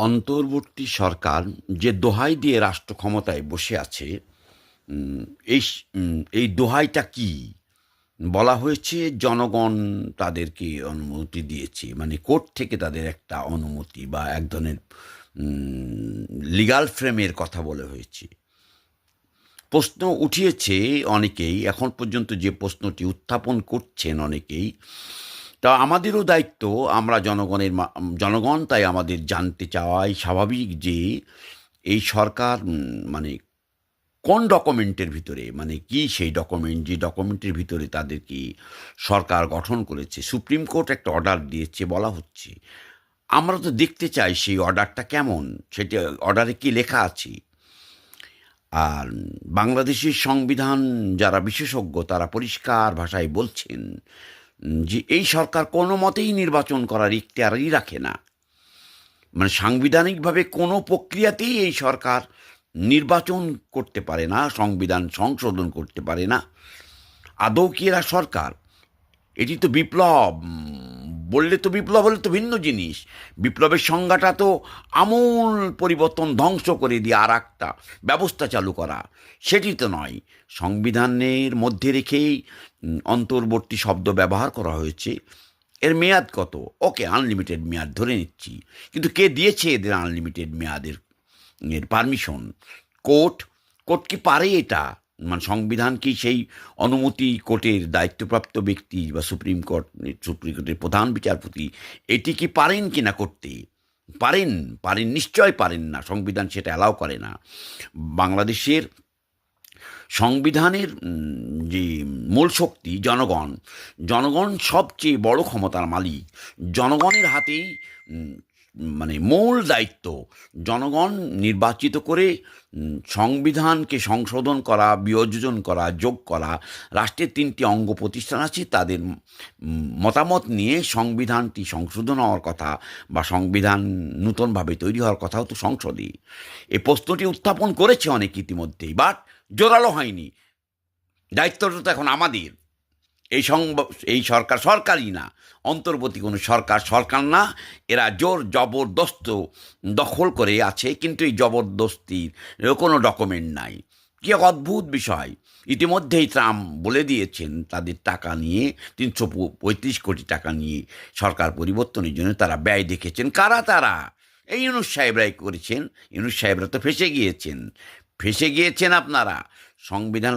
অন্তর্বর্তী সরকার যে দোহাই দিয়ে রাষ্ট্র ক্ষমতায় বসে আছে, উম, এই দোহাইটা কি? বলা হয়েছে জনগণ তাদেরকে অনুমতি দিয়েছে, মানে কোর্ট থেকে তাদের একটা অনুমতি বা এক ধরনের লিগাল ফ্রেমের কথা বলা হয়েছে। প্রশ্ন উঠিয়েছে অনেকেই, এখন পর্যন্ত যে প্রশ্নটি উত্থাপন করছেন অনেকেই, তা আমাদেরও দায়িত্ব। আমরা জনগণ, তাই আমাদের জানতে চাওয়াই স্বাভাবিক যে এই সরকার মানে কোন ডকুমেন্টের ভিতরে, মানে কি সেই ডকুমেন্ট, যে ডকুমেন্টের ভিতরে তাদের কি সরকার গঠন করেছে। সুপ্রিম কোর্ট একটা অর্ডার দিয়েছে বলা হচ্ছে। আমরা তো দেখতে চাই সেই অর্ডারটা কেমন, সেটা অর্ডারে কি লেখা আছে। আর বাংলাদেশের সংবিধান যারা বিশেষজ্ঞ তারা পরিষ্কার ভাষায় বলছেন যে এই সরকার কোনো মতেই নির্বাচন করার ইখতিয়ারই রাখে না। মানে সাংবিধানিকভাবে কোনো প্রক্রিয়াতেই এই সরকার নির্বাচন করতে পারে না, সংবিধান সংশোধন করতে পারে না। আদৌ কি এরা সরকার? এটি তো বিপ্লব। বললে তো বিপ্লব হলে তো ভিন্ন জিনিস। বিপ্লবের সংজ্ঞাটা তো আমূল পরিবর্তন, ধ্বংস করে দিয়ে আর একটা ব্যবস্থা চালু করা, সেটি তো নয়। সংবিধানের মধ্যে রেখেই অন্তর্বর্তী শব্দ ব্যবহার করা হয়েছে। এর মেয়াদ কত? ওকে, আনলিমিটেড মেয়াদ ধরে নিচ্ছি, কিন্তু কে দিয়েছে এদের আনলিমিটেড মেয়াদের পারমিশন? কোর্ট। কোর্ট কি পারে এটা? মানে সংবিধান কি সেই অনুমতি কোর্টের দায়িত্বপ্রাপ্ত ব্যক্তি বা সুপ্রিম কোর্টের প্রধান বিচারপতি এটি কি পারেন কি না করতে? পারেন? পারেন, নিশ্চয় পারেন না, সংবিধান সেটা অ্যালাউ করে না। বাংলাদেশের সংবিধানের যে মূল শক্তি জনগণ। জনগণ সবচেয়ে বড় ক্ষমতার মালিক। জনগণের হাতেই মানে মূল দায়িত্ব। জনগণ নির্বাচিত করে সংবিধানকে সংশোধন করা, বিয়োজন করা, যোগ করা। রাষ্ট্রের ৩টি অঙ্গ প্রতিষ্ঠান আছে, তাদের মতামত নিয়ে সংবিধানটি সংশোধন হওয়ার কথা বা সংবিধান নূতনভাবে তৈরি হওয়ার কথাও তো সংসদে। এই প্রশ্নটি উত্থাপন করেছে অনেক ইতিমধ্যেই, বাট জোরালো হয়নি। দায়িত্বটা তো এখন আমাদের। এই সরকার সরকারই না, অন্তর্বর্তী কোনো সরকার সরকার না। এরা জোর জবরদস্ত দখল করে আছে, কিন্তু এই জবরদস্তির কোনো ডকুমেন্ট নাই। কি এক অদ্ভুত বিষয়! ইতিমধ্যেই ট্রাম্প বলে দিয়েছেন তাদের টাকা নিয়ে, ৩৩৫ কোটি টাকা নিয়ে সরকার পরিবর্তনের জন্য তারা ব্যয় দেখেছেন। কারা তারা? এই ইউনূস সাহেবরাই করেছেন। ইউনূস সাহেবরা তো ফেঁসে গিয়েছেন আপনারা। সংবিধান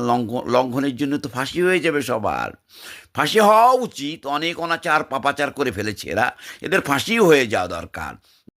লঙ্ঘনের জন্য তো ফাঁসি হয়ে যাবে সবার। ফাঁসি হওয়া উচিত। অনেক অনাচার পাপাচার করে ফেলেছে এরা, এদের ফাঁসিও হয়ে যাওয়া দরকার।